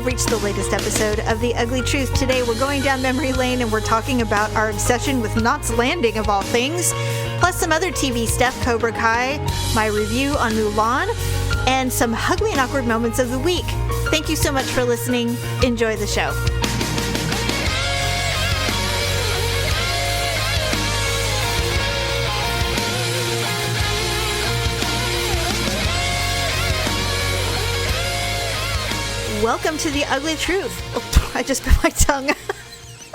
reached the latest episode of The Ugly Truth. Today we're going down memory lane and we're talking about our obsession with Knots Landing of all things, plus some other TV stuff, Cobra Kai, my review on Mulan, and some H-Uglee and Awkward Moments of the week. Thank you so much for listening. Enjoy the show. Welcome to The Ugly Truth. Oh, I just bit my tongue.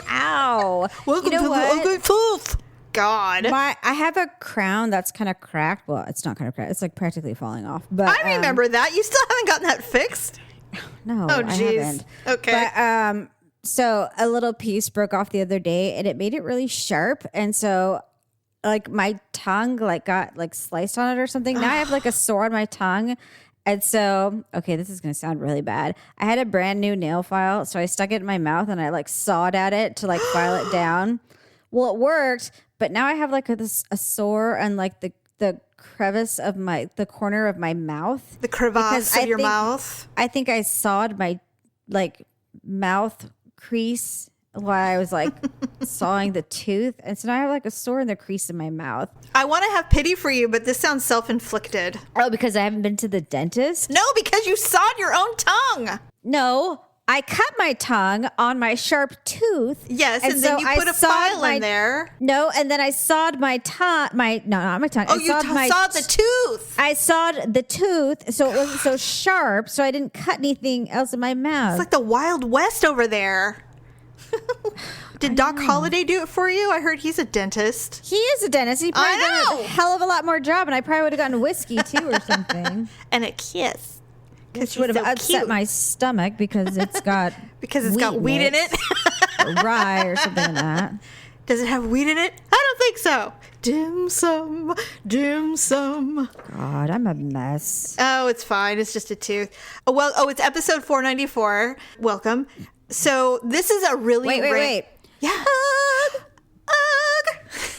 Ow. Welcome to The Ugly Truth. God. I have a crown that's kind of cracked. Well, it's not kind of cracked. It's like practically falling off. But I remember that. You still haven't gotten that fixed? No, oh, I haven't. Okay. But, so a little piece broke off the other day and it made it really sharp. And so like my tongue got sliced on it or something. Now I have like a sore on my tongue. And so, okay, this is going to sound really bad. I had a brand new nail file, so I stuck it in my mouth and I sawed at it to file it down. Well, it worked, but now I have a sore on the crevice of the corner of my mouth. The crevasse of your mouth? I think I sawed my mouth crease while I was sawing the tooth. And so now I have a sore in the crease of my mouth. I want to have pity for you, but this sounds self-inflicted. Oh, because I haven't been to the dentist? No, because you sawed your own tongue. No, I cut my tongue on my sharp tooth. Yes, and then you put a file in there. No, and then I sawed my tongue. No, not my tongue. Oh, you sawed the tooth. I sawed the tooth, so it wasn't so sharp, so I didn't cut anything else in my mouth. It's like the Wild West over there. Did Doc Holliday do it for you? I heard he's a dentist. He is a dentist. He probably done a hell of a lot more job, and I probably would have gotten whiskey too or something. And a kiss. Which would have upset my stomach because it's got wheat in it. Or rye or something like that. Does it have wheat in it? I don't think so. Dim sum, dim sum. God, I'm a mess. Oh, it's fine. It's just a tooth. It's episode 494. Welcome. So this is a really wait. Yeah.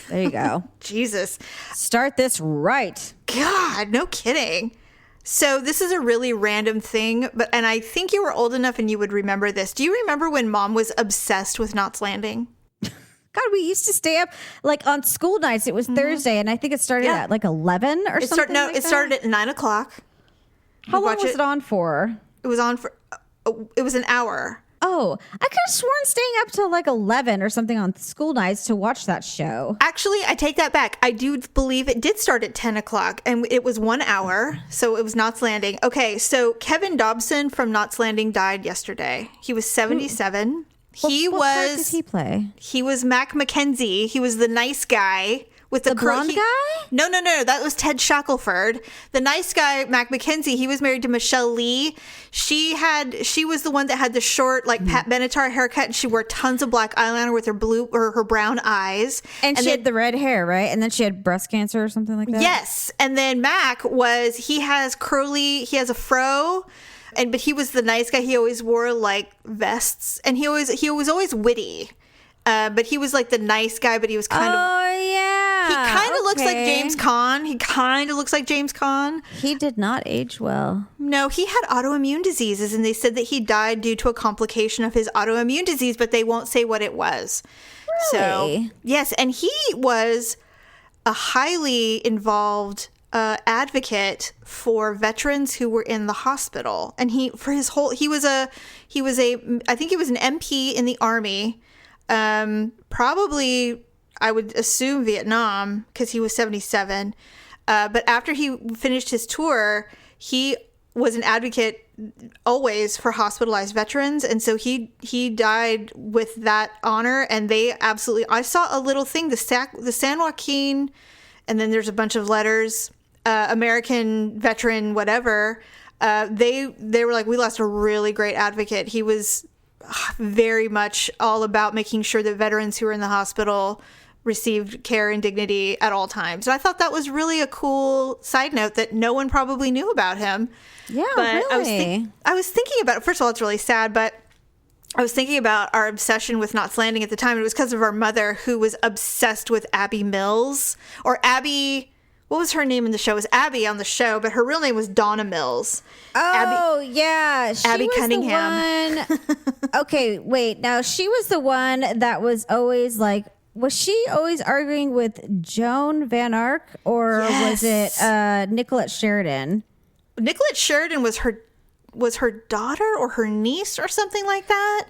There you go. Jesus. Start this right. God, no kidding. So this is a really random thing, and I think you were old enough and you would remember this. Do you remember when Mom was obsessed with Knots Landing? God, we used to stay up on school nights. It was Thursday, and I think it started at 11 or something. It started at 9 o'clock. How long was it on for? It was on for. It was an hour. Oh, I could have sworn staying up till 11 or something on school nights to watch that show. Actually, I take that back. I do believe it did start at 10 o'clock and it was 1 hour. So it was Knots Landing. Okay, so Kevin Dobson from Knots Landing died yesterday. He was 77. What part did he play? He was Mac McKenzie. He was the nice guy. With the blonde guy? No. That was Ted Shackelford. The nice guy, Mac McKenzie, he was married to Michelle Lee. She was the one that had the short, Pat Benatar haircut, and she wore tons of black eyeliner with her brown eyes. And she had the red hair, right? And then she had breast cancer or something like that? Yes. And then Mac he has a fro. But he was the nice guy. He always wore vests, and he was always witty. But he was the nice guy, but he was kind of. Oh, yeah. He kind of looks like James Caan. He did not age well. No, he had autoimmune diseases, and they said that he died due to a complication of his autoimmune disease, but they won't say what it was. Really? So, yes, and he was a highly involved advocate for veterans who were in the hospital. And I think he was an MP in the Army. Probably, I would assume Vietnam, because he was 77. But after he finished his tour, he was an advocate always for hospitalized veterans. And so he died with that honor. And I saw a little thing, the San Joaquin, and then there's a bunch of letters, American veteran, whatever. They were like, we lost a really great advocate. He was very much all about making sure that veterans who were in the hospital received care and dignity at all times. And I thought that was really a cool side note that no one probably knew about him. Yeah, but really. I was thinking about it. First of all, it's really sad, but I was thinking about our obsession with Knots Landing at the time. It was because of our mother, who was obsessed with Abby Mills, or Abby. what was her name in the show? It was Abby on the show, but her real name was Donna Mills. Oh, yeah. She Abby was Cunningham. The one... Okay, wait. Now, she was the one that was always like, was she always arguing with Joan Van Ark, or was it Nicolette Sheridan? Nicolette Sheridan was her daughter or her niece or something like that.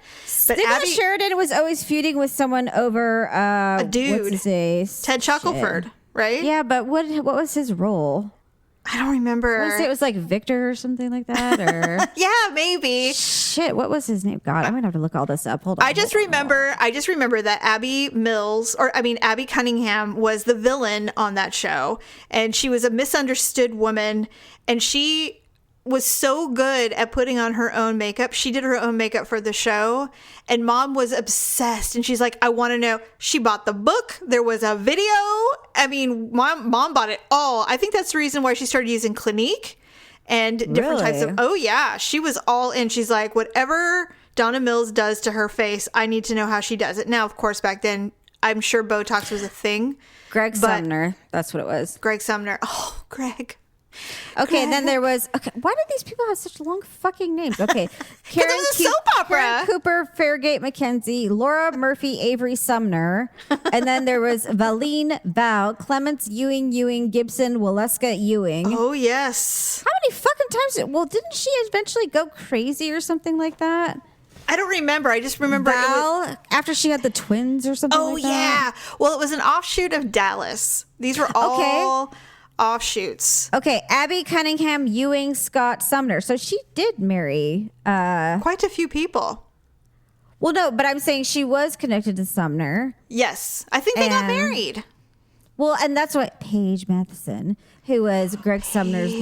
But Nicolette Sheridan was always feuding with someone over a dude, what's his name? Ted Shackelford, right? Yeah, but what was his role? I don't remember. I want to say it was like Victor or something like that, or yeah, maybe. Shit, what was his name? God, I'm gonna have to look all this up. Hold on. I just remember that Abby Cunningham was the villain on that show, and she was a misunderstood woman, and she was so good at putting on her own makeup. She did her own makeup for the show, and Mom was obsessed, and she's like, I want to know. She bought the book. There was a video. I mean, mom bought it all. I think that's the reason why she started using Clinique and different types of, oh yeah, she was all in. She's like, whatever Donna Mills does to her face, I need to know how she does it. Now, of course, back then, I'm sure Botox was a thing. Greg Sumner. That's what it was. Greg Sumner. Oh, Greg. Okay, and then there was, why did these people have such long fucking names? Okay. Because it was a soap opera. Karen Cooper, Fairgate McKenzie, Laura Murphy, Avery Sumner. And then there was Valine Val, Clements Ewing, Gibson, Waleska Ewing. Oh, yes. How many fucking times didn't she eventually go crazy or something like that? I don't remember. I just remember Val, after she had the twins or something like that. Oh, yeah. Well, it was an offshoot of Dallas. These were all offshoots. Okay, Abby Cunningham, Ewing, Scott, Sumner. So she did marry quite a few people. Well, no, but I'm saying she was connected to Sumner. Yes, I think they got married. Well, and that's what Paige Matheson, who was Greg Sumner's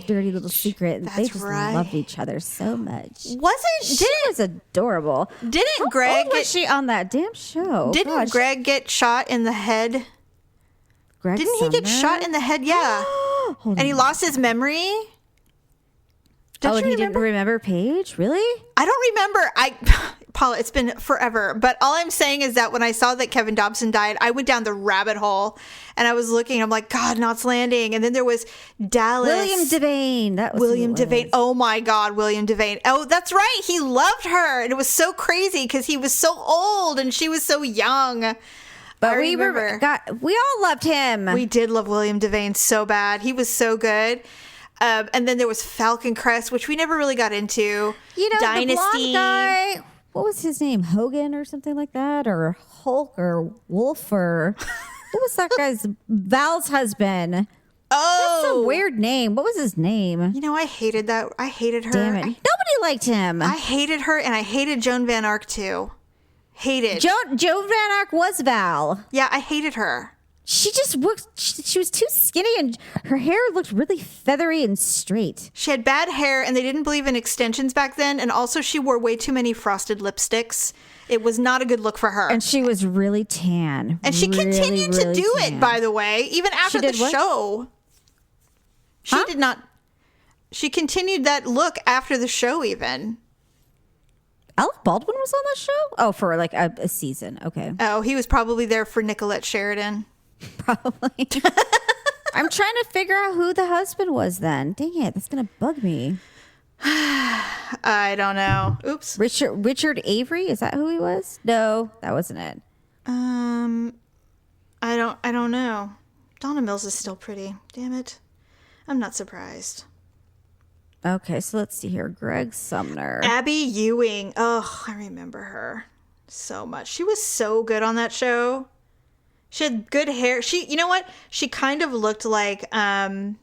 dirty little secret. That's they just right. loved each other so much. She was adorable. Didn't Greg was she on that damn show? Didn't Greg get shot in the head? Didn't he get shot in the head? Yeah. And he lost his memory? And he didn't remember Paige? Really? I don't remember. Paula, it's been forever. But all I'm saying is that when I saw that Kevin Dobson died, I went down the rabbit hole and I was looking. I'm like, God, Knots Landing. And then there was Dallas. William Devane. That was William Devane. Oh my God, William Devane. Oh, that's right. He loved her. And it was so crazy because he was so old and she was so young. But we all loved him. We did love William Devane so bad. He was so good. And then there was Falcon Crest, which we never really got into. Dynasty. The blonde guy. What was his name? Hogan or something like that? Or Hulk or Wolf or... What was that guy's... Val's husband. Oh. That's a weird name. What was his name? I hated that. I hated her. Damn it. Nobody liked him. I hated her, and I hated Joan Van Ark, too. Hated. Joan Van Ark was Val. Yeah, I hated her. She just looked, she was too skinny and her hair looked really feathery and straight. She had bad hair and they didn't believe in extensions back then. And also she wore way too many frosted lipsticks. It was not a good look for her. And she was really tan. And she continued to do it, by the way, even after the show. She did not. She continued that look after the show even. Alec Baldwin was on that show? Oh, for like a season. Okay. Oh, he was probably there for Nicolette Sheridan. Probably. I'm trying to figure out who the husband was then. Dang it, that's going to bug me. I don't know. Oops. Richard Avery? Is that who he was? No, that wasn't it. I don't know. Donna Mills is still pretty. Damn it. I'm not surprised. Okay, so let's see here. Greg Sumner. Abby Ewing. Oh, I remember her so much. She was so good on that show. She had good hair. You know what? She kind of looked like Goldie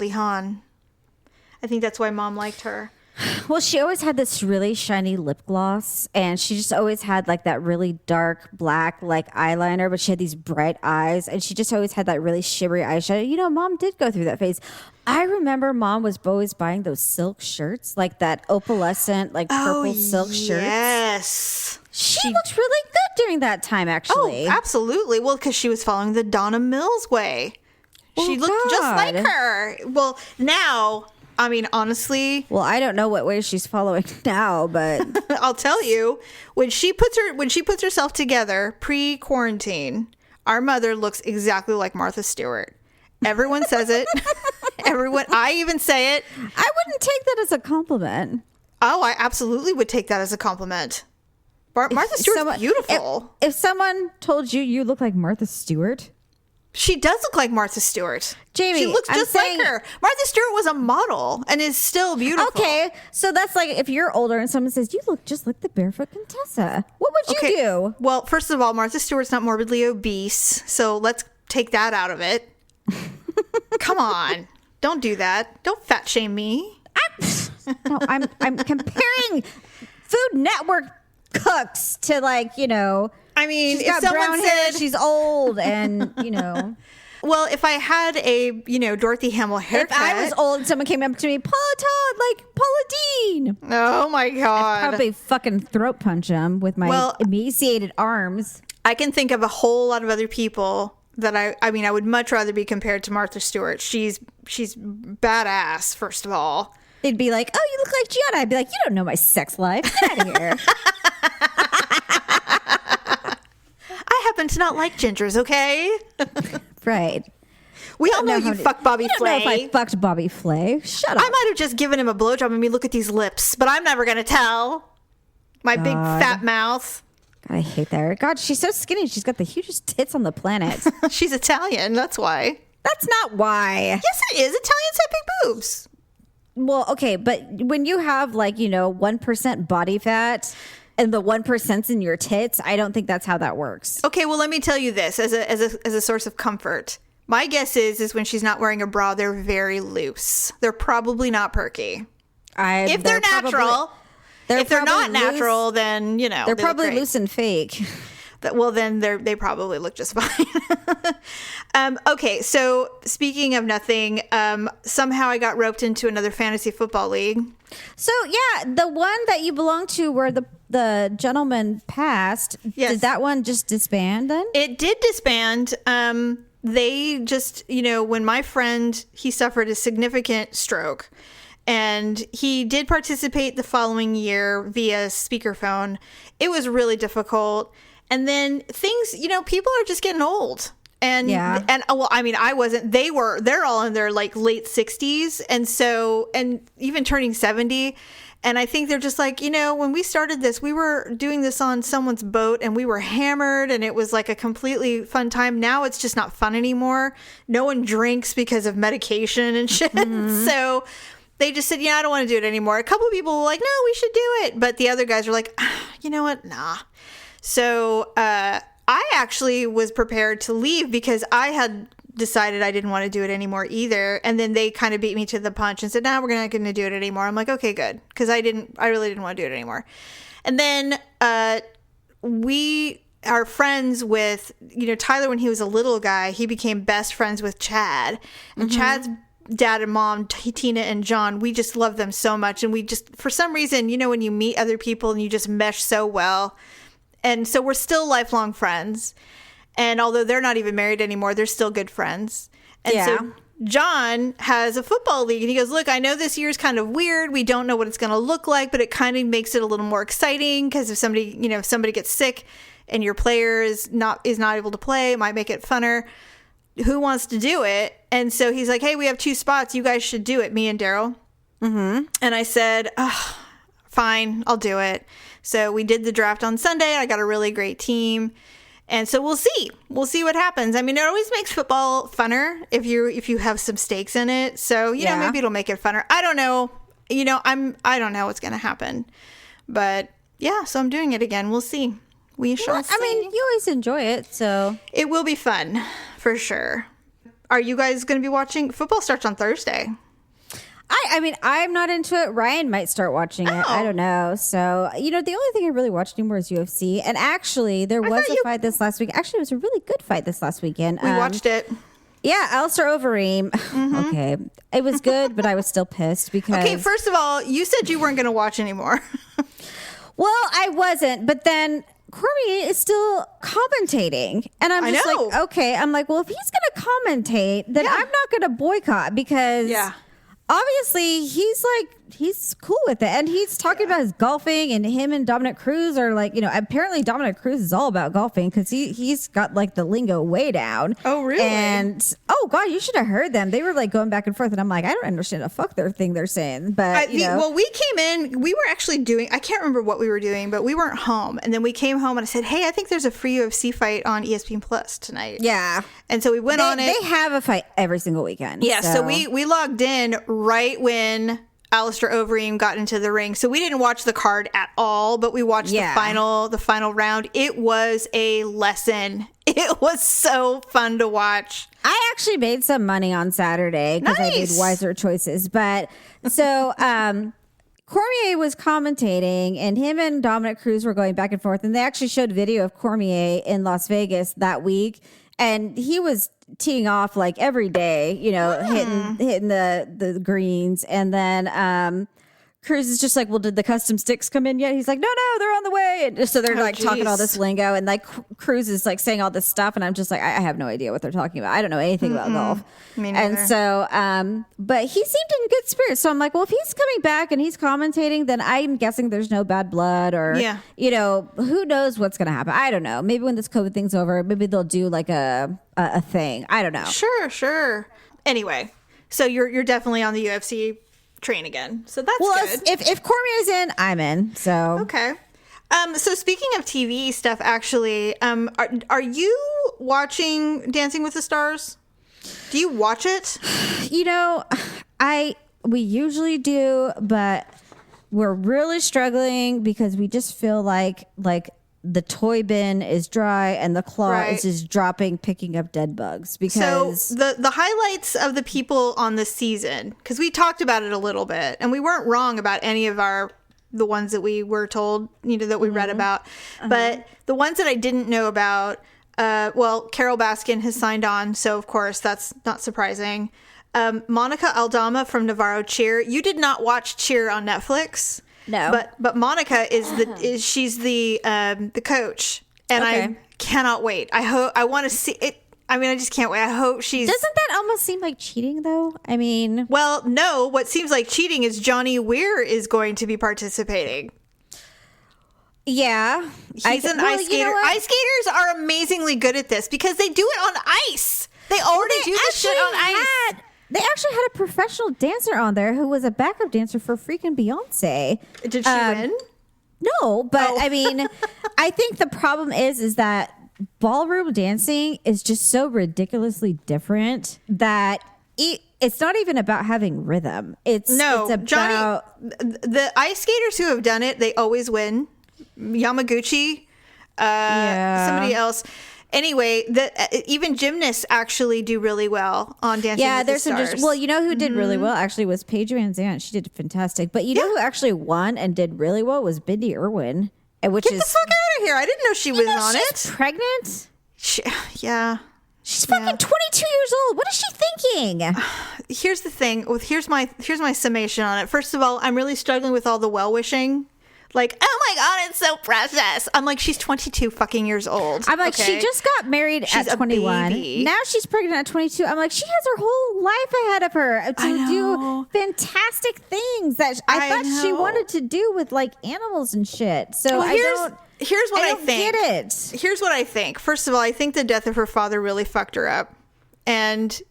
Hawn. I think that's why Mom liked her. Well, she always had this really shiny lip gloss, and she just always had like that really dark black like eyeliner, but she had these bright eyes, and she just always had that really shimmery eyeshadow. Mom did go through that phase. I remember Mom was always buying those silk shirts, like that opalescent, like purple silk shirts. Yes. She looked really good during that time, actually. Oh, absolutely. Well, because she was following the Donna Mills way. She looked just like her. Well, now... I mean, honestly. Well, I don't know what way she's following now, but I'll tell you, when she puts herself together pre-quarantine, our mother looks exactly like Martha Stewart. Everyone says it. I even say it. I wouldn't take that as a compliment. Oh, I absolutely would take that as a compliment. Martha Stewart's beautiful. If someone told you look like Martha Stewart. She does look like Martha Stewart. Jamie, she looks just like her. Martha Stewart was a model and is still beautiful. Okay, so that's like if you're older and someone says, you look just like the Barefoot Contessa. What would you do? Well, first of all, Martha Stewart's not morbidly obese, so let's take that out of it. Come on. Don't do that. Don't fat shame me. I'm comparing Food Network cooks to I mean, she's got if someone brown said hair, she's old, and well, if I had a Dorothy Hamill haircut, if I was old and someone came up to me, Paula Todd, like Paula Dean, oh my god, I'd probably fucking throat punch him with my emaciated arms. I can think of a whole lot of other people that I would much rather be compared to Martha Stewart. She's badass, first of all. They'd be like, oh, you look like Gianna. I'd be like, you don't know my sex life. Get out of here. I happen to not like gingers, okay? Right. We all know you fucked Bobby Flay. I don't know if I fucked Bobby Flay. Shut up. I might have just given him a blowjob and look at these lips, but I'm never going to tell. My big fat mouth. God, I hate that. God, she's so skinny. She's got the hugest tits on the planet. She's Italian. That's why. That's not why. Yes, it is. Italians have big boobs. Well, okay, but when you have 1% body fat and the 1%'s in your tits, I don't think that's how that works. Okay, well, let me tell you this as a source of comfort. My guess is when she's not wearing a bra, they're very loose. They're probably not perky. If they're natural. If they're not natural, then they're probably loose and fake. Well, then they probably look just fine. Okay, so speaking of nothing, somehow I got roped into another fantasy football league. So yeah, the one that you belong to, where the gentleman passed. Yes. Did that one just disband then? It did disband. They just, when my friend, he suffered a significant stroke. And he did participate the following year via speakerphone. It was really difficult. And then things, people are just getting old. And well, I mean, I wasn't. They're all in their late 60s, and even turning 70. And I think they're just like, when we started this, we were doing this on someone's boat, and we were hammered, and it was like a completely fun time. Now it's just not fun anymore. No one drinks because of medication and shit. Mm-hmm. So they just said, I don't want to do it anymore. A couple of people were like, no, we should do it. But the other guys were like, you know what? Nah. So I actually was prepared to leave because I had decided I didn't want to do it anymore either. And then they kind of beat me to the punch and said, no, we're not going to do it anymore. I'm like, okay, good. Because I really didn't want to do it anymore. And then we are friends with, Tyler, when he was a little guy, he became best friends with Chad. And Chad's dad and mom, Tina and John, we just love them so much. And we just, for some reason, when you meet other people and you just mesh so well. And so we're still lifelong friends. And although they're not even married anymore, they're still good friends. And so John has a football league, and he goes, look, I know this year's kind of weird. We don't know what it's going to look like, but it kind of makes it a little more exciting because if somebody gets sick and your player is not able to play, it might make it funner. Who wants to do it? And so he's like, hey, we have 2 spots. You guys should do it, me and Daryl. Mm-hmm. And I said, fine, I'll do it. So we did the draft on Sunday. I got a really great team. And so we'll see. We'll see what happens. I mean, it always makes football funner if you have some stakes in it. So, maybe it'll make it funner. I don't know. I don't know what's going to happen. But yeah, so I'm doing it again. We'll see. We shall see. I mean, you always enjoy it, so it will be fun for sure. Are you guys going to be watching? Football starts on Thursday. I mean, I'm not into it. Ryan might start watching it. I don't know. So, the only thing I really watch anymore is UFC. And actually, there was a fight this last week. Actually, it was a really good fight this last weekend. We watched it. Yeah, Alistair Overeem. Mm-hmm. Okay. It was good, but I was still pissed because... Okay, first of all, you said you weren't going to watch anymore. Well, I wasn't. But then Cormier is still commentating. And I'm just like, okay. I'm like, well, if he's going to commentate, then I'm not going to boycott because... Yeah. Obviously, he's he's cool with it. And he's talking about his golfing, and him and Dominic Cruz are like, apparently Dominic Cruz is all about golfing because he's got like the lingo way down. Oh, really? And oh God, you should have heard them. They were like going back and forth, and I'm like, I don't understand a fuck their thing they're saying. But well, we came in, we were actually doing, I can't remember what we were doing, but we weren't home. And then we came home and I said, hey, I think there's a free UFC fight on ESPN Plus tonight. Yeah. And so we went on it. They have a fight every single weekend. Yeah. So we logged in right when Alistair Overeem got into the ring. So we didn't watch the card at all, but we watched the final round. It was a lesson. It was so fun to watch. I actually made some money on Saturday because I made wiser choices. But so Cormier was commentating, and him and Dominic Cruz were going back and forth. And they actually showed video of Cormier in Las Vegas that week. And he was teeing off like every day, hitting the greens. And then Cruz is just like, well, did the custom sticks come in yet? He's like, no, they're on the way. And so they're talking all this lingo, and like Cruz is like saying all this stuff, and I'm just like, I have no idea what they're talking about. I don't know anything about golf. Me neither. And so, but he seemed in good spirits. So I'm like, well, if he's coming back and he's commentating, then I'm guessing there's no bad blood, or who knows what's going to happen. I don't know. Maybe when this COVID thing's over, maybe they'll do like a thing. I don't know. Sure. Anyway, so you're definitely on the UFC train again, so that's good. If Cormier's in, I'm in. So okay. So speaking of TV stuff, actually, are you watching Dancing with the Stars? Do you watch it? We usually do, but we're really struggling because we just feel like the toy bin is dry and the claw is just dropping, picking up dead bugs. Because so the highlights of the people on the season, because we talked about it a little bit, and we weren't wrong about any of the ones that we were told, that we read about. But the ones that I didn't know about, Carol Baskin has signed on, so of course that's not surprising. Monica Aldama from Navarro Cheer. You did not watch Cheer on Netflix. No, but Monica she's the coach, and I cannot wait. I want to see it. I mean, I just can't wait. I hope she's. Doesn't that almost seem like cheating, though? I mean, well, no. What seems like cheating is Johnny Weir is going to be participating. Yeah, he's an ice skater. Ice skaters are amazingly good at this because they do it on ice. They already do this shit on ice. They actually had a professional dancer on there who was a backup dancer for freaking Beyonce. Did she win? No, but I mean, I think the problem is that ballroom dancing is just so ridiculously different that it's not even about having rhythm. It's about Johnny, the ice skaters who have done it. They always win. Yamaguchi, somebody else. Anyway, even gymnasts actually do really well on Dancing with the Stars. Well, you know who did really well actually was Paige Van Zandt. She did fantastic. But you know who actually won and did really well was Bindi Irwin. Get the fuck out of here. I didn't know she was on she's pregnant? Yeah. She's fucking 22 years old. What is she thinking? Here's the thing. Here's my summation on it. First of all, I'm really struggling with all the well-wishing. Like, oh my God, it's so precious. I'm like, she's 22 fucking years old. I'm like, she just got married at 21. Now she's pregnant at 22. I'm like, she has her whole life ahead of her to do fantastic things that I thought she wanted to do with like animals and shit. So here's what I think. Get it. Here's what I think. First of all, I think the death of her father really fucked her up. And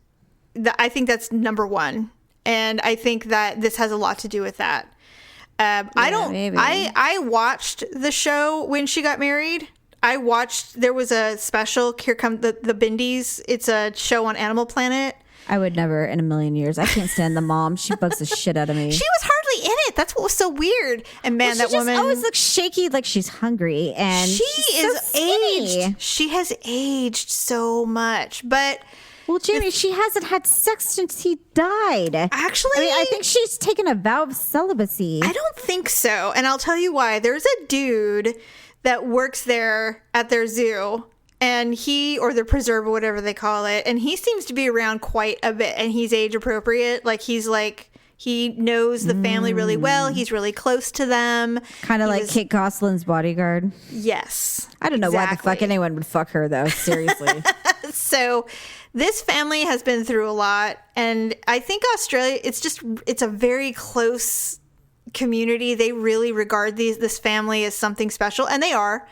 I think that's number one. And I think that this has a lot to do with that. I watched the show when she got married. There was a special, Here Come the Bindies. It's a show on Animal Planet. I would never in a million years. I can't stand the mom. She bugs the shit out of me. She was hardly in it. That's what was so weird. And man, that woman always looks shaky, like she's hungry. And she is so aged. She has aged so much. But well, Jamie, she hasn't had sex since he died. Actually, I think she's taken a vow of celibacy. I don't think so. And I'll tell you why. There's a dude that works there at their zoo, and or the preserve or whatever they call it, and he seems to be around quite a bit, and he's age appropriate. He knows the family really well. He's really close to them. Kind of like Kate Gosselin's bodyguard. Yes. I don't know why the fuck anyone would fuck her, though. Seriously. So this family has been through a lot, and I think Australia, it's a very close community, they really regard this family as something special, and they are.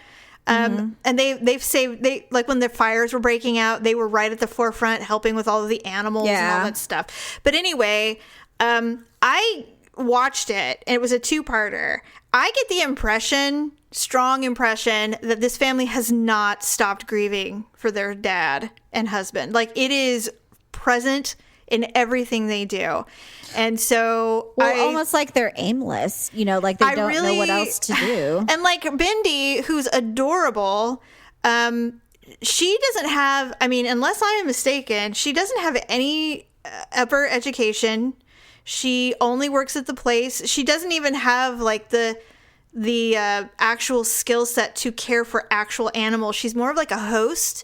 And they've saved, like when the fires were breaking out, they were right at the forefront helping with all of the animals and all that stuff. But anyway, I watched it, and it was a 2-parter. I get the strong impression that this family has not stopped grieving for their dad and husband. Like, it is present in everything they do. And so almost like they're aimless, like they don't know what else to do. And like Bindi, who's adorable, she doesn't have, unless I am mistaken, she doesn't have any upper education. She only works at the place. She doesn't even have like the actual skill set to care for actual animals. She's more of like a host.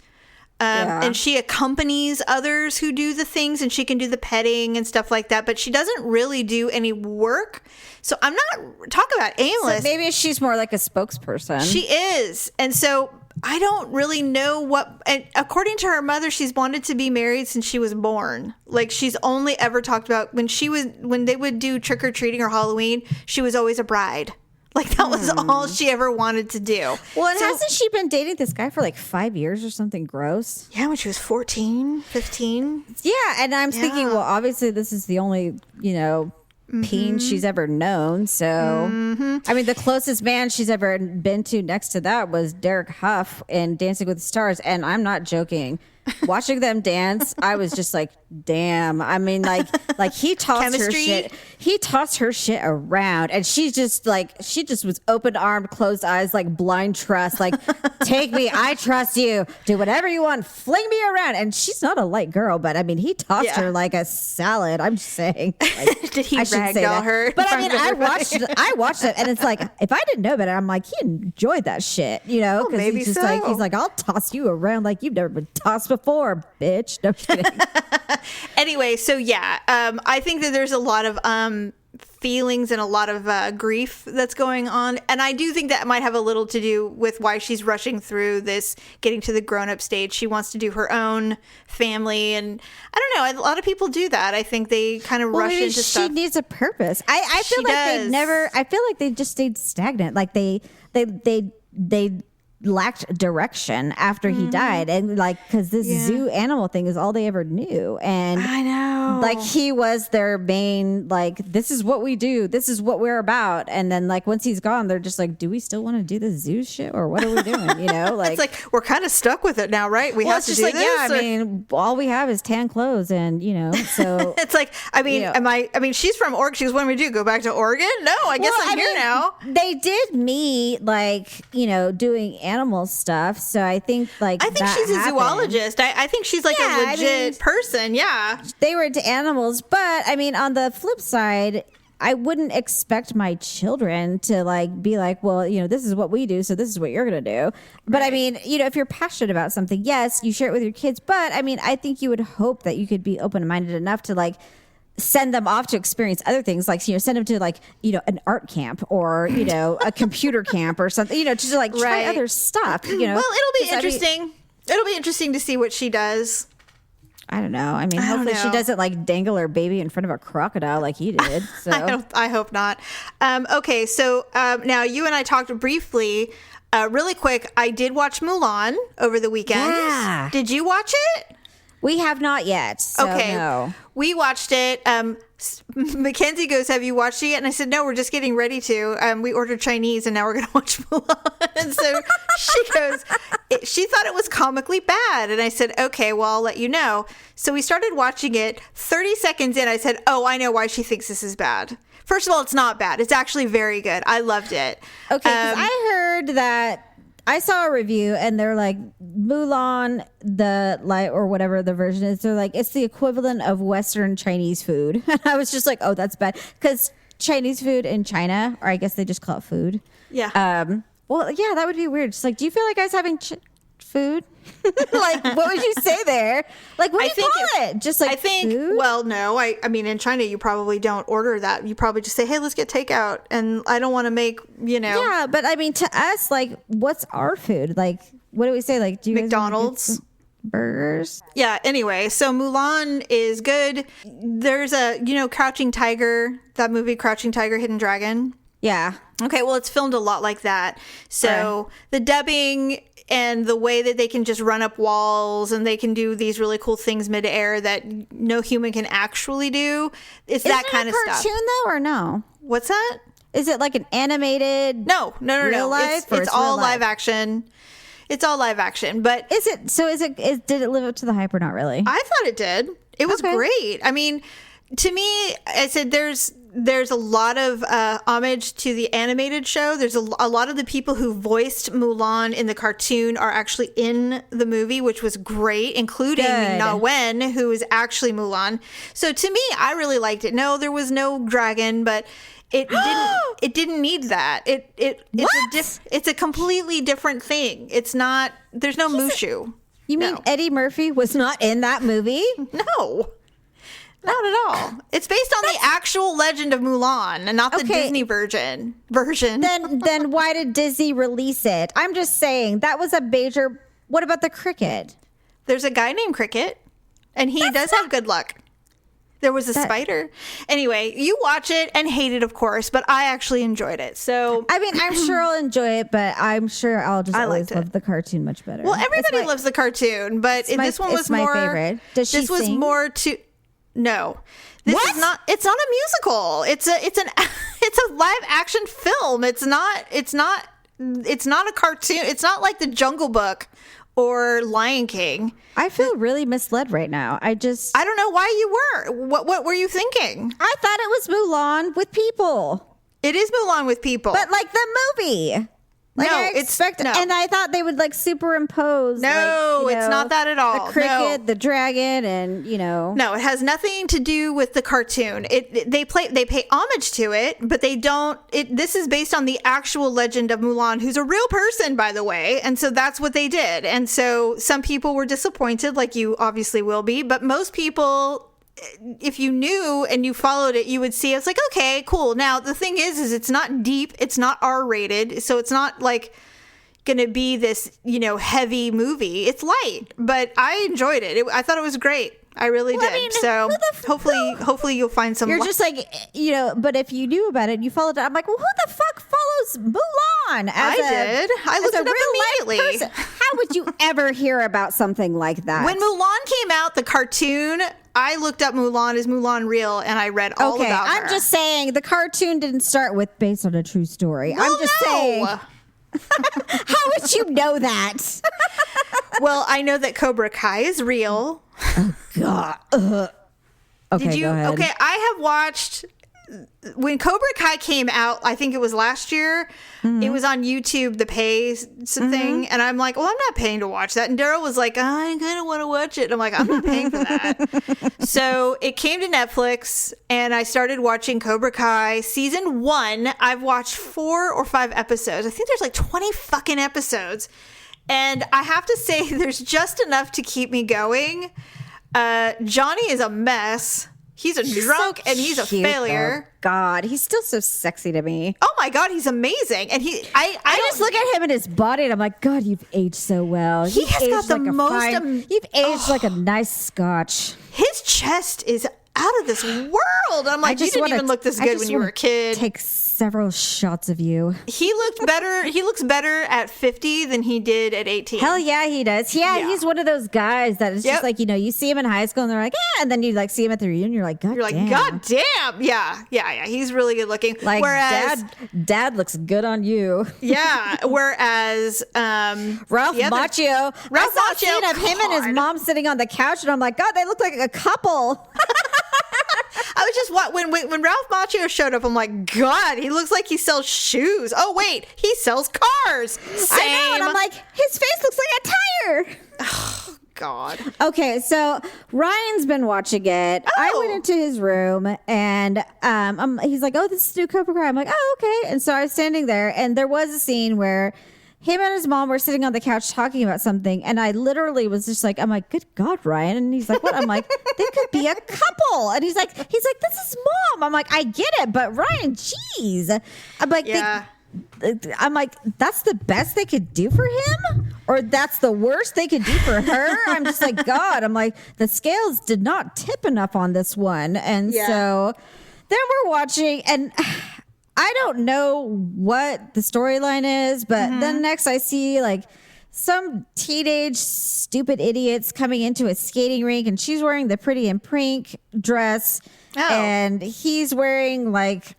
And she accompanies others who do the things, and she can do the petting and stuff like that, but she doesn't really do any work. So I'm not talking about aimless. So maybe she's more like a spokesperson. She is. And so I don't really know what, and according to her mother, she's wanted to be married since she was born. Like, she's only ever talked about when they would do trick-or-treating or Halloween, she was always a bride. Like, that was all she ever wanted to do. Well, and hasn't she been dating this guy for like 5 years or something gross? Yeah, when she was 14, 15. Yeah, and I'm thinking, well, obviously this is the only, peen she's ever known. So, the closest man she's ever been to next to that was Derek Huff in Dancing with the Stars. And I'm not joking. Watching them dance, I was just like, damn. Like he tossed her shit. He tossed her shit around, and she just was open armed, closed eyes, like blind trust. Like, take me, I trust you. Do whatever you want. Fling me around. And she's not a light girl, but he tossed her like a salad. I'm just saying. Like, did he ragdoll her? But I watched it, and it's like, if I didn't know better, I'm like, he enjoyed that shit, because maybe he's just so. he's like, I'll toss you around like you've never been tossed before, bitch. No kidding. Anyway, so I think that there's a lot of feelings and a lot of grief that's going on, and I do think that might have a little to do with why she's rushing through this, getting to the grown-up stage. She wants to do her own family, and I don't know, a lot of people do that. I think they kind of rush into stuff. She needs a purpose. I feel like they just stayed stagnant. Like they lacked direction after he died, and because this zoo animal thing is all they ever knew, and I know, like, he was their main, like, this is what we do, this is what we're about, and then once he's gone, they're just like, do we still want to do the zoo shit, or what are we doing? Like, it's like, we're kind of stuck with it now, right? We have to do like, this. All we have is tan clothes, and so it's like, she's from Oregon. She goes, what do we do, go back to Oregon? No, I guess I'm here now. They did meet, doing animal stuff, so I think she's a zoologist. I think she's like a legit person. Yeah, they were into animals, but on the flip side, I wouldn't expect my children to be like, well, this is what we do, so this is what you're gonna do. But right. If you're passionate about something, yes, you share it with your kids, but I think you would hope that you could be open-minded enough to send them off to experience other things, send them to an art camp, or a computer camp or something, just to try other stuff. Well, it'll be interesting. It'll be interesting to see what she does. I don't know. Hopefully she doesn't dangle her baby in front of a crocodile like he did. So I hope not. Okay, so now you and I talked briefly, really quick. I did watch Mulan over the weekend. Yeah. Did you watch it? We have not yet. So okay. No. We watched it. Mackenzie goes, have you watched it yet? And I said, no, we're just getting ready to. We ordered Chinese, and now we're going to watch Mulan. And so she goes, she thought it was comically bad. And I said, okay, well, I'll let you know. So we started watching it. 30 seconds in, I said, oh, I know why she thinks this is bad. First of all, it's not bad. It's actually very good. I loved it. Okay, 'cause I heard that. I saw a review, and they're like, Mulan, or whatever the version is, they're like, it's the equivalent of Western Chinese food. And I was just like, oh, that's bad. Because Chinese food in China, or I guess they just call it food. Yeah. Well, yeah, that would be weird. Just do you feel like guys having food? What would you say there? What do you call it? Just I think, food? Well, no. In China, you probably don't order that. You probably just say, hey, let's get takeout. And I don't want to make, Yeah, but to us, what's our food? What do we say? Do you McDonald's? burgers. Yeah, anyway, so Mulan is good. There's a, Crouching Tiger, that movie Crouching Tiger, Hidden Dragon. Yeah. Okay, well, it's filmed a lot like that. So the dubbing and the way that they can just run up walls and they can do these really cool things midair that no human can actually do. It's that kind of stuff. Is it a cartoon though, or no? What's that? Is it like an animated? No. Real life, it's all live action. It's all live action, but is it? So did it live up to the hype or not really? I thought it did. It was great. I mean, to me, I said there's a lot of homage to the animated show. There's a lot of the people who voiced Mulan in the cartoon are actually in the movie, which was great, including Na Wen, who is actually Mulan. So to me, I really liked it. No, there was no dragon, but it didn't need that. It's a completally different thing. It's not. There's no Mushu. You mean Eddie Murphy was not in that movie? No. Not at all. It's based on the actual legend of Mulan and not the Disney version. Then why did Disney release it? I'm just saying that was a major. What about the cricket? There's a guy named Cricket, and he does have good luck. There was a spider. Anyway, you watch it and hate it, of course, but I actually enjoyed it. So I mean, I'm sure I'll enjoy it, but I'm sure I'll just always love the cartoon much better. Well, everybody loves the cartoon, but this one was my more. Favorite. Does she this was sing? more to. No, this is not. It's not a musical. It's a live action film. It's not a cartoon. It's not like the Jungle Book or Lion King. I feel really misled right now. I don't know why you were. What were you thinking? I thought it was Mulan with people. It is Mulan with people, but like the movie. Like and I thought they would like superimpose. No, it's not that at all. The cricket, the dragon, and No, it has nothing to do with the cartoon. They pay homage to it, but they don't. This is based on the actual legend of Mulan, who's a real person, by the way, and so that's what they did. And so some people were disappointed, like you obviously will be, but most people, if you knew and you followed it, you would see it's like, okay, cool. Now the thing is it's not deep, it's not R-rated, so it's not like gonna be this heavy movie. It's light, but I enjoyed it. I thought it was great. I really did. I mean, so hopefully you'll find some. You're just like but if you knew about it and you followed it, I'm like, well, who the fuck follows Mulan? I looked it up immediately. How would you ever hear about something like that? When Mulan came out, the cartoon, I looked up Mulan, is Mulan real, and I read all about her. I'm just saying the cartoon didn't start with based on a true story. Well, I'm just saying. How would you know that? Well, I know that Cobra Kai is real. Oh God. Okay, Did you? Go ahead. Okay, I have watched. When Cobra Kai came out, I think it was last year, it was on YouTube, the pay thing. And I'm like, well, I'm not paying to watch that. And Daryl was like, I kind of want to watch it. And I'm like, I'm not paying for that. So it came to Netflix and I started watching Cobra Kai season 1. I've watched 4 or 5 episodes. I think there's like 20 fucking episodes. And I have to say, there's just enough to keep me going. Johnny is a mess. He's a drunk and he's a failure. Though. God, he's still so sexy to me. Oh my God, he's amazing. And I just look at him and his body and I'm like, God, you've aged so well. He has got the most. You've aged like a nice scotch. His chest is out of this world. I'm like, you didn't even look this good when you were a kid. Take several shots of you. He looked better. He looks better at 50 than he did at 18. Hell yeah, he does. Yeah, he's one of those guys that is just like, you see him in high school and they're like, yeah, and then you like see him at the reunion, you're like, God damn. Yeah. He's really good looking. Like, whereas dad looks good on you. Yeah. Whereas Ralph Macchio. Ralph Macchio of him and his mom sitting on the couch, and I'm like, God, they look like a couple. I was just when Ralph Macchio showed up, I'm like, God, he looks like he sells shoes. Oh wait, he sells cars. Same. I know, and I'm like, his face looks like a tire. Oh God. Okay, so Ryan's been watching it. Oh. I went into his room and he's like, oh, this is new Cobra Kai. I'm like, oh, okay. And so I was standing there, and there was a scene where him and his mom were sitting on the couch talking about something, and I literally was just like, I'm like, good God, Ryan. And he's like, what? I'm like, they could be a couple. And he's like, this is Mom. I'm like, I get it, but Ryan, jeez. I'm like, yeah. I'm like, that's the best they could do for him? or that's the worst they could do for her. I'm just like, God, I'm like, the scales did not tip enough on this one. And so then we're watching, and I don't know what the storyline is, but then next I see like some teenage stupid idiots coming into a skating rink, and she's wearing the Pretty in Pink dress, and he's wearing like,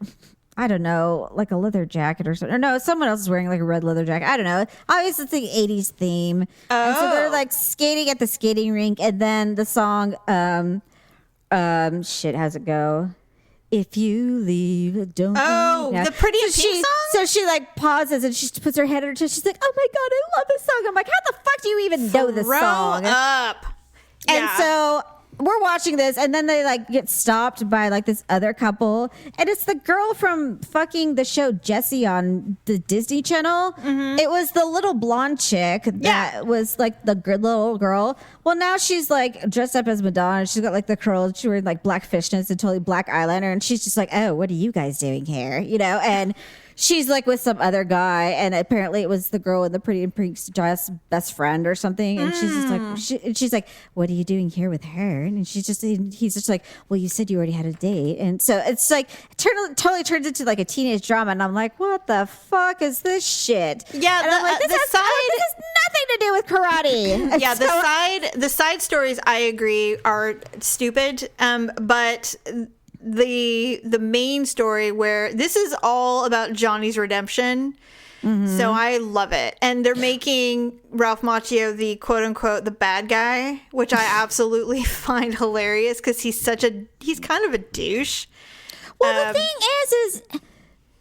I don't know, like a leather jacket or something. Or no, someone else is wearing like a red leather jacket. I don't know. Obviously, it's the 80s theme. And so they're like skating at the skating rink. And then the song, shit, how's it go? If you leave, don't. Oh, the Pretty in Pink song? So she like pauses and she puts her head on her chest. She's like, oh my God, I love this song. I'm like, how the fuck do you even know this song? Up. And so we're watching this, and then they like get stopped by like this other couple, and it's the girl from fucking the show Jessie on the Disney Channel. It was the little blonde chick that was like the little girl. Well, now she's like dressed up as Madonna. She's got like the curls. She's wearing like black fishnets and totally black eyeliner, and she's just like, oh, what are you guys doing here? You know, and she's like with some other guy, and apparently it was the girl in the Pretty in Pink dress best friend or something. And she's just like, she's like, what are you doing here with her? And he's just like, well, you said you already had a date. And so it's like, totally turns into like a teenage drama. And I'm like, what the fuck is this shit? Yeah. And I'm like, this has nothing to do with karate. Yeah. The side stories, I agree, are stupid. But the main story, where this is all about Johnny's redemption, so I love it. And they're making Ralph Macchio the quote unquote the bad guy, which I absolutely find hilarious, because he's kind of a douche. Well, the thing is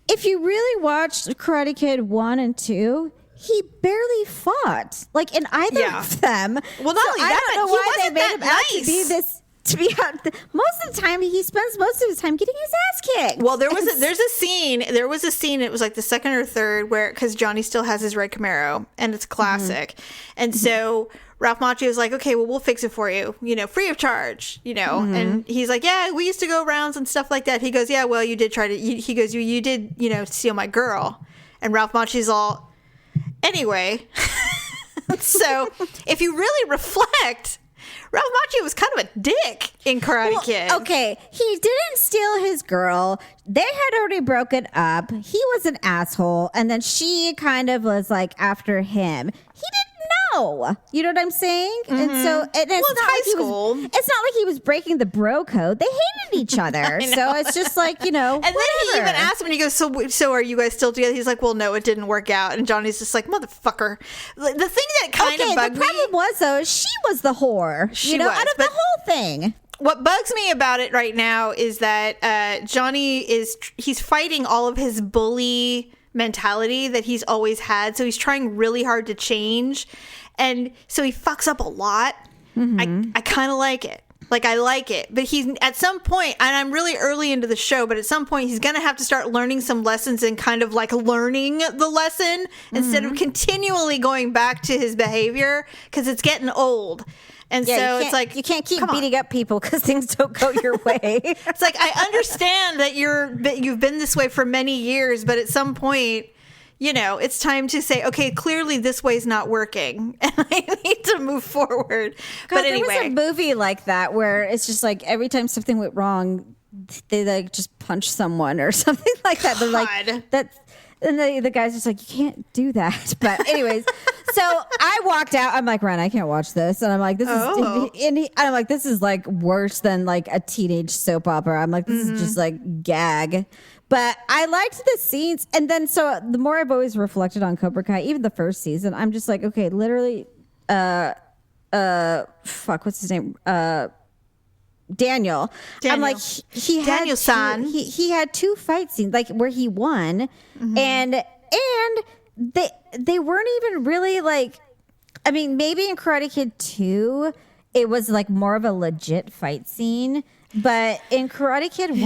if you really watched Karate Kid 1 and 2, he barely fought like in either of them. Well, not only that, I don't know why they made him out to be this. Most of the time, he spends most of his time getting his ass kicked. Well, there was a scene. It was like the second or third, where, because Johnny still has his red Camaro, and it's classic, and so Ralph Macchio was like, okay, well, we'll fix it for you, free of charge, and he's like, yeah, we used to go rounds and stuff like that. He goes, yeah, well, you did try to. He goes, you did, steal my girl, and Ralph Macchio's all, anyway. So if you really reflect, Ralph Macchio was kind of a dick in Karate Kid. Okay, he didn't steal his girl. They had already broken up. He was an asshole. And then she kind of was like after him. He didn't know. You know what I'm saying? And so it's not high like school. It's not like he was breaking the bro code. They hated each other. So it's just like, And then he even asked him, and he goes, so are you guys still together? He's like, well, no, it didn't work out. And Johnny's just like, motherfucker. The thing that kind of bugged me. The problem was, though, she was the whore. Out of the whole thing. What bugs me about it right now is that Johnny he's fighting all of his bully mentality that he's always had. So he's trying really hard to change. And so he fucks up a lot. I kind of like it. Like, I like it. But he's at some point, and I'm really early into the show, but at some point he's going to have to start learning some lessons and kind of like learning the lesson instead of continually going back to his behavior, because it's getting old. And so it's like, you can't keep beating up people because things don't go your way. It's like, I understand that you've been this way for many years, but at some point, it's time to say, okay, clearly this way's not working, and I need to move forward. But anyway, there was a movie like that where it's just like every time something went wrong, they like just punch someone or something like that. They're like, that's. And the guy's just like, you can't do that. But anyways, so I walked out. I'm like, Ryan, I can't watch this. And I'm like, I'm like, this is like worse than like a teenage soap opera. I'm like, this is just like gag. But I liked the scenes. And then so the more I've always reflected on Cobra Kai, even the first season, I'm just like, okay, literally, what's his name? Daniel. I'm like, he had two fight scenes like where he won, and they weren't even really like, I mean, maybe in Karate Kid 2 it was like more of a legit fight scene, but in Karate Kid 1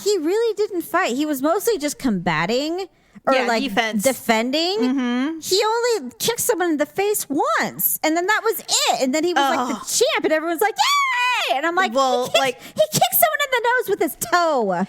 he really didn't fight. He was mostly just combating, or Yeah, like defense. defending. He only kicked someone in the face once, and then that was it. And then he was like the champ, and everyone's like, "Yay!" And I'm like, Well, he kicked someone in the nose with his toe.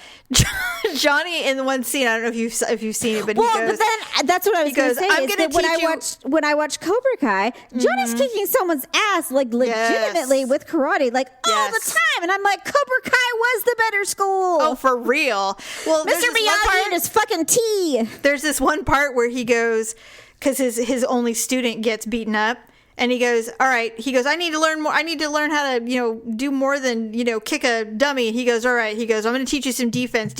Johnny in one scene, I don't know if you've seen it, but Well, he goes, but then that's what I was going to say. "I'm Is gonna that teach you." when I watch Cobra Kai, Johnny's kicking someone's ass like legitimately with karate, like all the time, and I'm like, Cobra Kai was the better school. Oh, for real. Well, Mr. Miyagi and his fucking tea. There's this one part where he goes, because his only student gets beaten up, and he goes, all right, he goes, I need to learn more. I need to learn how to, do more than, kick a dummy. And he goes, all right, he goes, I'm going to teach you some defense,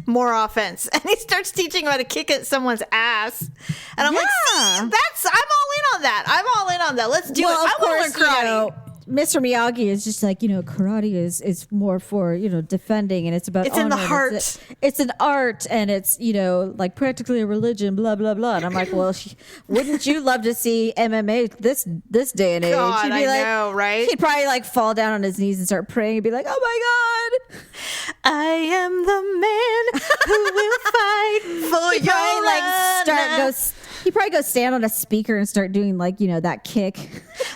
more offense. And he starts teaching how to kick at someone's ass. And I'm like, see, I'm all in on that. I'm all in on that. Let's do it. I want to learn karate. Mr. Miyagi is just like, karate is more for, defending, and it's about It's in the honor, heart. It's an art, and it's, like practically a religion, blah, blah, blah. And I'm like, well, wouldn't you love to see MMA this day and age? God, I know, right? He'd probably like fall down on his knees and start praying and be like, oh my God. I am the man who will fight for your honor. He'd probably go stand on a speaker and start doing like, that kick.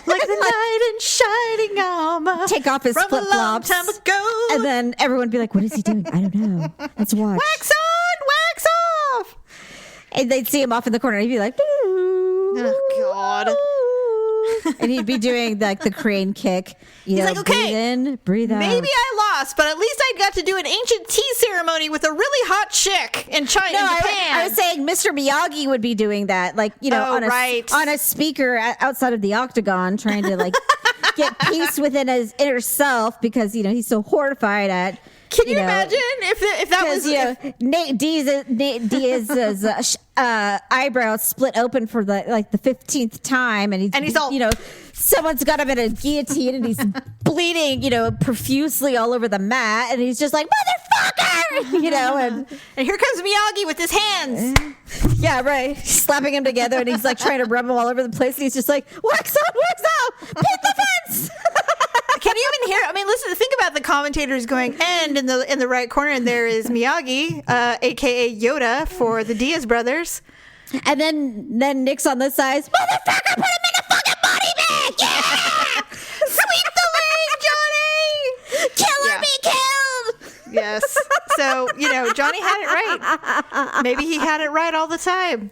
Like the knight in shining armor. Take off his from flip a long flops. time ago. And then everyone would be like, what is he doing? I don't know. Let's watch. Wax on, wax off. And they'd see him off in the corner. And he'd be like, oh, God. And he'd be doing like the crane kick. He's like, okay, breathe in, breathe out. maybe I lost, but at least I got to do an ancient tea ceremony with a really hot chick in China, in Japan. I was saying Mr. Miyagi would be doing that, like, on a speaker outside of the octagon, trying to like get peace within his inner self because, he's so horrified at. Can you imagine if that was Nate Diaz's eyebrows split open for the 15th time, and he's all someone's got him in a guillotine and he's bleeding profusely all over the mat, and he's just like, motherfucker, and here comes Miyagi with his hands. Yeah, right. Slapping him together, and he's like trying to rub them all over the place, and he's just like, wax on, wax out, paint the fence. Can you even hear? I mean, listen. Think about the commentators going, and in the right corner, and there is Miyagi, aka Yoda, for the Diaz brothers, and then Nick's on the sides. Motherfucker, put him in a fucking body bag. Yeah, sweep the leg, Johnny. Killer be killed. Yes. So Johnny had it right. Maybe he had it right all the time.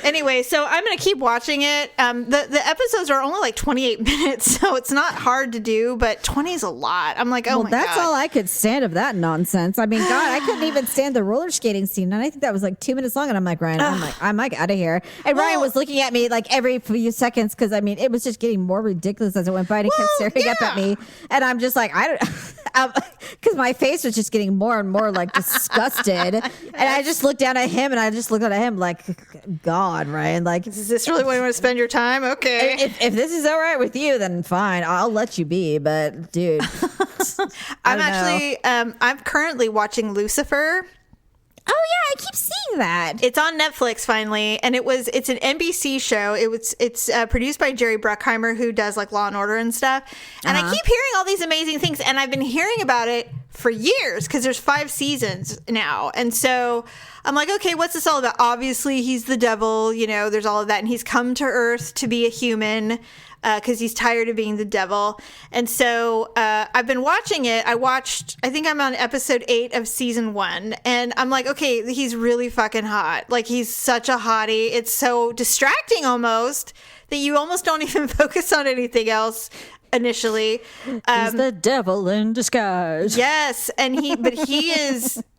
Anyway, so I'm going to keep watching it. The episodes are only like 28 minutes, so it's not hard to do, but 20 is a lot. I'm like, oh my God. Well, that's all I could stand of that nonsense. I mean, God, I couldn't even stand the roller skating scene, and I think that was like 2 minutes long, and I'm like, Ryan, I'm like out of here. And Ryan was looking at me like every few seconds because, I mean, it was just getting more ridiculous as it went by, and he kept staring up at me, and I'm just like, I don't, because my face was just getting more and more like disgusted, and I just looked down at him, and I just looked at him like, God, Ryan, like, is this really where you want to spend your time? Okay, if this is all right with you, then fine, I'll let you be. But dude, I'm currently watching Lucifer. Oh yeah, I keep seeing that. It's on Netflix finally, and it's an NBC show. It's produced by Jerry Bruckheimer, who does like Law and Order and stuff. And I keep hearing all these amazing things, and I've been hearing about it for years because there's 5 seasons now. And so I'm like, okay, what's this all about? Obviously, he's the devil. There's all of that, and he's come to Earth to be a human. Because he's tired of being the devil. And so I've been watching it. I think I'm on episode 8 of season 1. And I'm like, okay, he's really fucking hot. Like, he's such a hottie. It's so distracting almost that you almost don't even focus on anything else initially. He's the devil in disguise. Yes. And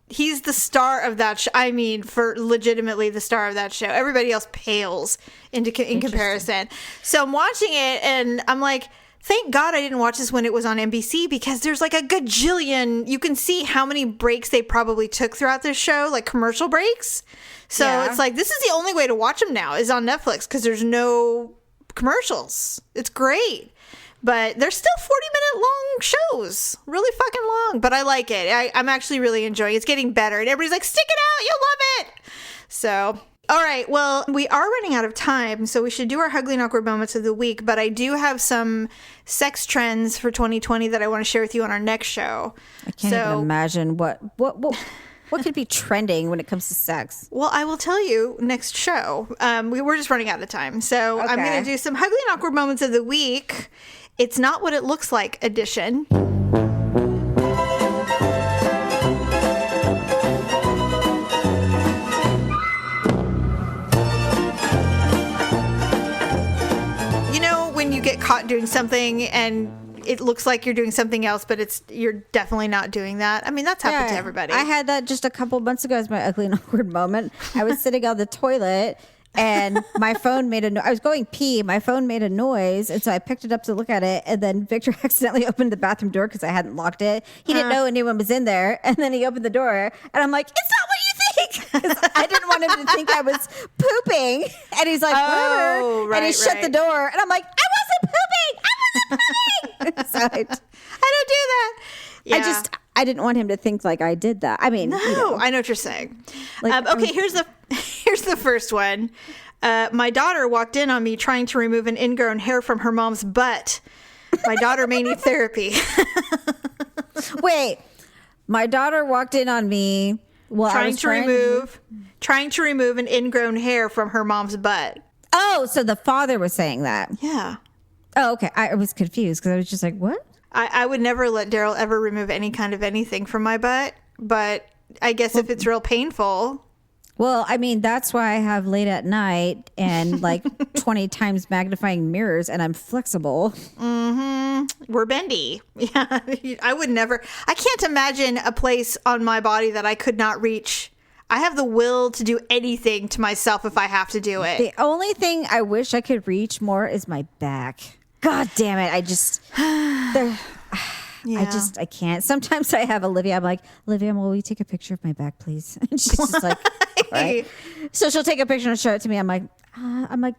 he's the star of that show. I mean, for legitimately the star of that show. Everybody else pales in comparison. So I'm watching it and I'm like, thank God I didn't watch this when it was on NBC because there's like a gajillion. You can see how many breaks they probably took throughout this show, like commercial breaks. So it's like, this is the only way to watch them now is on Netflix because there's no commercials. It's great. But they're still 40-minute long shows. Really fucking long. But I like it. I'm actually really enjoying it. It's getting better. And everybody's like, stick it out. You'll love it. So, all right. Well, we are running out of time. So we should do our Ugly and Awkward Moments of the week. But I do have some sex trends for 2020 that I want to share with you on our next show. I can't even imagine what What could be trending when it comes to sex? Well, I will tell you next show. We're just running out of time. So I'm going to do some Ugly and Awkward Moments of the Week. It's Not What It Looks Like edition. You know, when you get caught doing something and it looks like you're doing something else, but you're definitely not doing that. I mean, that's happened to everybody. I had that just a couple months ago as my ugly and awkward moment. I was sitting on the toilet and my phone made I was going pee. My phone made a noise. And so I picked it up to look at it. And then Victor accidentally opened the bathroom door because I hadn't locked it. He didn't know anyone was in there. And then he opened the door and I'm like, it's not what you think. 'Cause I didn't want him to think I was pooping. And he's like, whatever. Right, and he shut the door. And I'm like, I wasn't pooping. So I don't do that. Yeah. I didn't want him to think like I did that. I mean, no, I know what you're saying. Okay, here's the first one. My daughter walked in on me trying to remove an ingrown hair from her mom's butt. My daughter may need therapy. Wait, my daughter walked in on me while trying to remove an ingrown hair from her mom's butt. Oh, so the father was saying that. Yeah. Oh, okay. I was confused because I was just like, what? I would never let Daryl ever remove any kind of anything from my butt, but I guess if it's real painful. Well, I mean, that's why I have late at night and like 20 times magnifying mirrors and I'm flexible. Mm-hmm. We're bendy. Yeah. I can't imagine a place on my body that I could not reach. I have the will to do anything to myself if I have to do it. The only thing I wish I could reach more is my back. God damn it. I can't. Sometimes I have Olivia. I'm like, Olivia, will you take a picture of my back, please? And she's just like, all right. So she'll take a picture and show it to me. I'm like,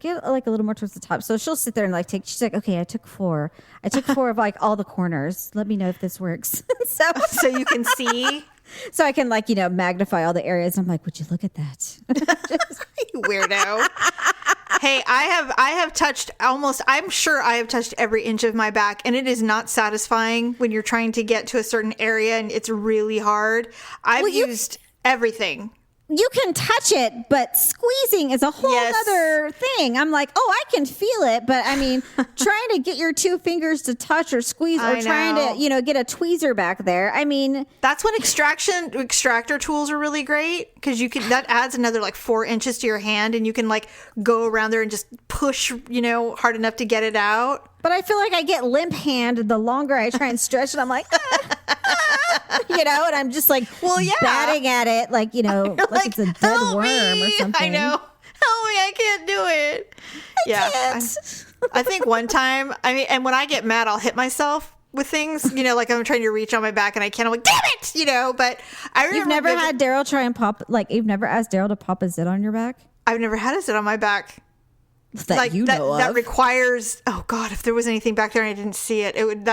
get like a little more towards the top. So she'll sit there and like she's like, okay, I took 4. I took 4 of like all the corners. Let me know if this works. So you can see. So I can like, magnify all the areas. I'm like, would you look at that? You weirdo. Hey, I have touched I'm sure I have touched every inch of my back, and it is not satisfying when you're trying to get to a certain area and it's really hard. I've used everything. You can touch it, but squeezing is a whole other thing. I'm like, I can feel it. But I mean, trying to get your 2 fingers to touch or squeeze or trying to, get a tweezer back there. I mean, that's when extractor tools are really great because that adds another like 4 inches to your hand and you can like go around there and just push, hard enough to get it out. But I feel like I get limp hand the longer I try and stretch it. I'm like, and I'm just like batting at it like, like it's a dead worm or something. I know. Help me, I can't do it. I can't. I think one time, and when I get mad, I'll hit myself with things, like I'm trying to reach on my back and I can't. I'm like, damn it, but I remember. You've never had Daryl try and pop, like you've never asked Daryl to pop a zit on your back? I've never had a zit on my back. That requires, oh God, if there was anything back there and I didn't see it, it would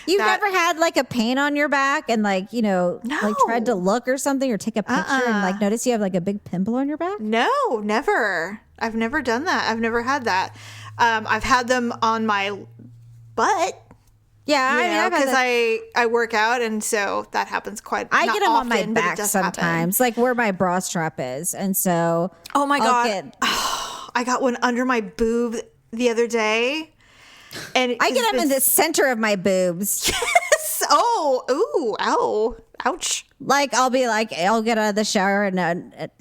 You've never had like a pain on your back and like, like tried to look or something or take a picture and like notice you have like a big pimple on your back? No, never. I've never done that. I've never had that. I've had them on my butt. Yeah, because I work out and so that happens quite. I get them often, on my back sometimes, like where my bra strap is, and so. Oh my God! I got one under my boob the other day. And I get them in the center of my boobs. Yes. Oh. Ooh. Ow. Ouch. Like I'll get out of the shower and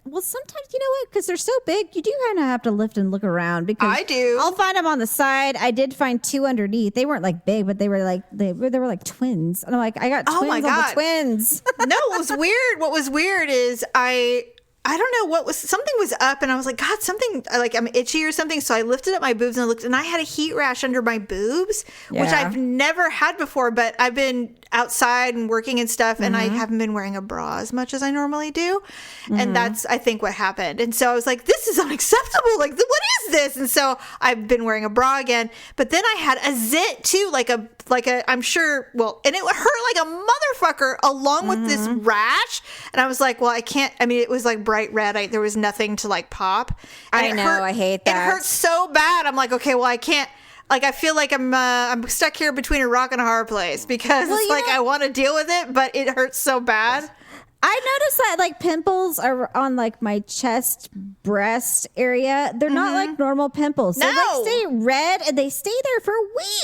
well, sometimes you know what? Because they're so big, you do kind of have to lift and look around. Because I do. I'll find them on the side. I did find 2 underneath. They weren't like big, but they were like they were like twins. And I'm like, I got twins on the twins. No, it was weird. What was weird is I don't know something was up and I was like, God, something like I'm itchy or something. So I lifted up my boobs and I looked and I had a heat rash under my boobs, which I've never had before, but I've been outside and working and stuff and I haven't been wearing a bra as much as I normally do. And that's, I think, what happened. And so I was like, this is unacceptable. Like, what is this? And so I've been wearing a bra again, but then I had a zit too, like a, I'm sure, and it hurt like a motherfucker along with this rash. And I was like, well, I can't, it was like bright red. There was nothing to like pop. And I know. I hate that. It hurt so bad. I'm like, okay, well, I can't, I feel like I'm stuck here between a rock and a hard place because I want to deal with it, but it hurts so bad. I noticed that like pimples are on like my chest, breast area. They're not like normal pimples. They like stay red and they stay there for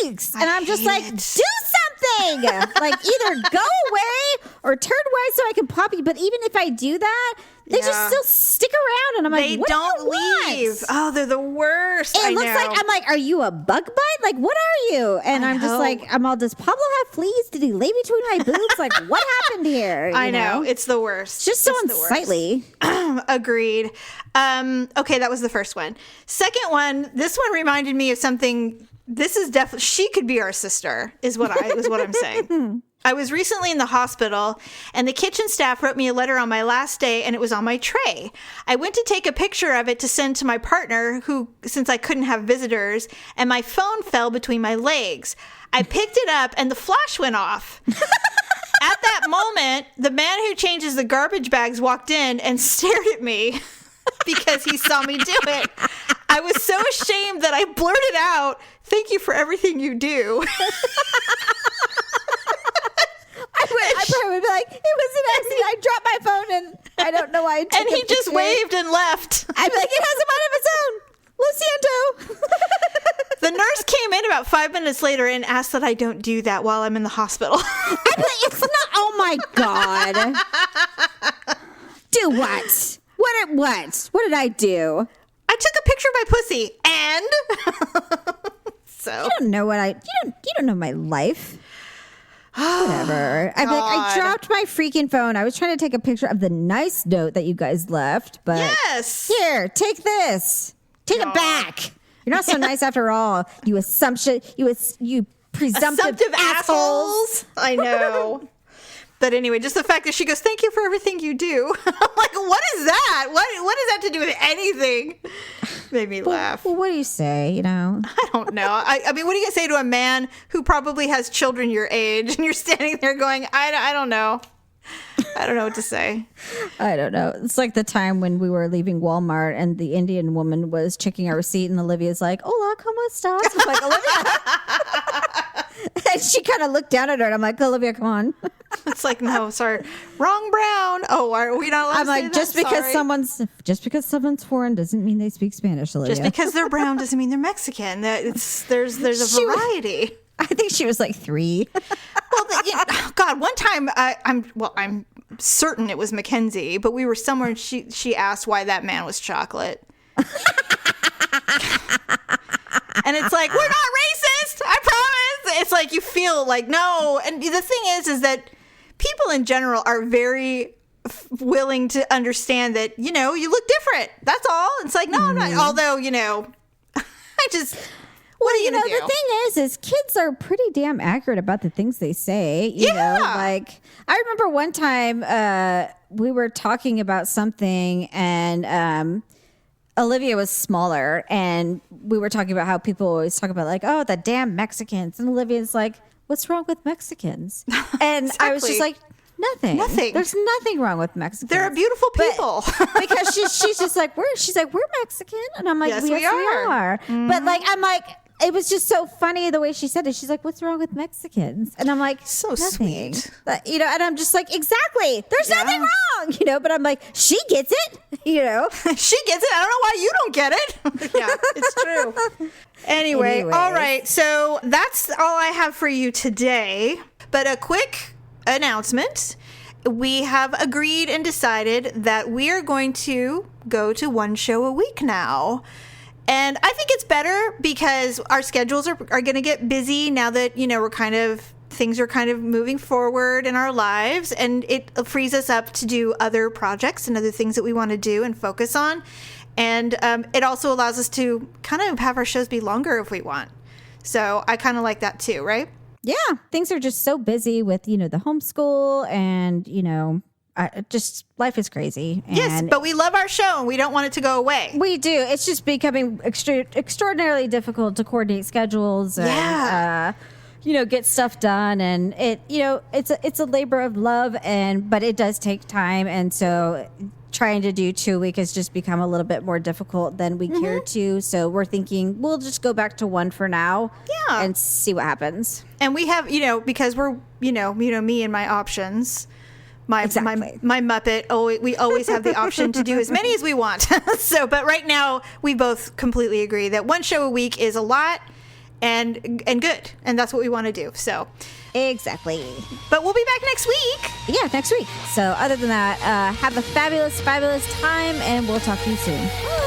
weeks. And I'm just like, do something. Like either go away or turn away so I can pop you. But even if I do that, they just still stick around, and I'm like, what don't do you want? leave. Oh, they're the worst. It looks like I'm like, are you a bug bite? Like, what are you? And I'm just like, does Pablo have fleas? Did he lay between my boobs? Like, what happened here? I know. It's the worst. Just so unsightly. Agreed. Okay, that was the first one. Second one, this one reminded me of something. This is definitely, she could be our sister, is what I'm saying. I was recently in the hospital, and the kitchen staff wrote me a letter on my last day, and it was on my tray. I went to take a picture of it to send to my partner, since I couldn't have visitors, and my phone fell between my legs. I picked it up, and the flash went off. At that moment, the man who changes the garbage bags walked in and stared at me because he saw me do it. I was so ashamed that I blurted out, "Thank you for everything you do." I probably would be like, it was an accident. I dropped my phone and I don't know why I took And he just waved and left. I'd be like, it has a mind of its own. Lo siento. The nurse came in about 5 minutes later and asked that I don't do that while I'm in the hospital. I'd be like, it's not, oh my God. Do what? What did I do? I took a picture of my pussy and so you don't know you don't know my life. Whatever. I'm like, I dropped my freaking phone. I was trying to take a picture of the nice note that you guys left, but yes. Here, take this. Take it back. You're not so nice after all. You you presumptive assholes. I know. But anyway, just the fact that she goes, "Thank you for everything you do." I'm like, what is that? What does that to do with anything? Made me laugh. Well, what do you say? I don't know. I mean, what are you gonna say to a man who probably has children your age, and you're standing there going, I don't know. I don't know what to say. I don't know. It's like the time when we were leaving Walmart and the Indian woman was checking our receipt, and Olivia's like, "Hola, ¿cómo estás?" I'm like, Olivia. And she kind of looked down at her, and I'm like, "Olivia, come on." It's like, no, sorry, wrong brown. Oh, are we not allowed I'm to like, say just that? because someone's foreign doesn't mean they speak Spanish, Olivia. Just because they're brown doesn't mean they're Mexican. There's a variety. I think she was like 3. Well, God, one time I'm certain it was Mackenzie, but we were somewhere and she asked why that man was chocolate. And it's like, we're not racist, I promise. It's like you feel like, no. And the thing is that people in general are very willing to understand that, you look different. That's all. It's like, no, I'm not. Although, I just... What are you gonna do? The thing is kids are pretty damn accurate about the things they say. You know, like I remember one time we were talking about something and Olivia was smaller and we were talking about how people always talk about like, oh, the damn Mexicans. And Olivia's like, what's wrong with Mexicans? And exactly. I was just like, nothing. There's nothing wrong with Mexicans. They're a beautiful people. Because she's just like, we're Mexican. And I'm like, yes, we are. Mm-hmm. But like, I'm like, it was just so funny the way she said it. She's like, what's wrong with Mexicans? And I'm like, so nothing. Sweet. But, and I'm just like, exactly. There's nothing wrong, but I'm like, she gets it, She gets it. I don't know why you don't get it. Yeah, it's true. Anyway, all right. So that's all I have for you today. But a quick announcement. We have agreed and decided that we are going to go to one show a week now. And I think it's better because our schedules are going to get busy now that, things are kind of moving forward in our lives. And it frees us up to do other projects and other things that we want to do and focus on. And it also allows us to kind of have our shows be longer if we want. So I kind of like that too, right? Yeah. Things are just so busy with, the homeschool and, just life is crazy. And yes, but we love our show and we don't want it to go away. We do. It's just becoming extraordinarily difficult to coordinate schedules and get stuff done. And it's a labor of love, but it does take time. And so trying to do 2 a week has just become a little bit more difficult than we care to. So we're thinking we'll just go back to one for now and see what happens. And we have, because we're, me and my options. my Muppet. Oh, we always have the option to do as many as we want. So, but right now we both completely agree that one show a week is a lot and good, and that's what we want to do. So, exactly. But we'll be back next week. Yeah, next week. So, other than that, have a fabulous, fabulous time, and we'll talk to you soon. Bye.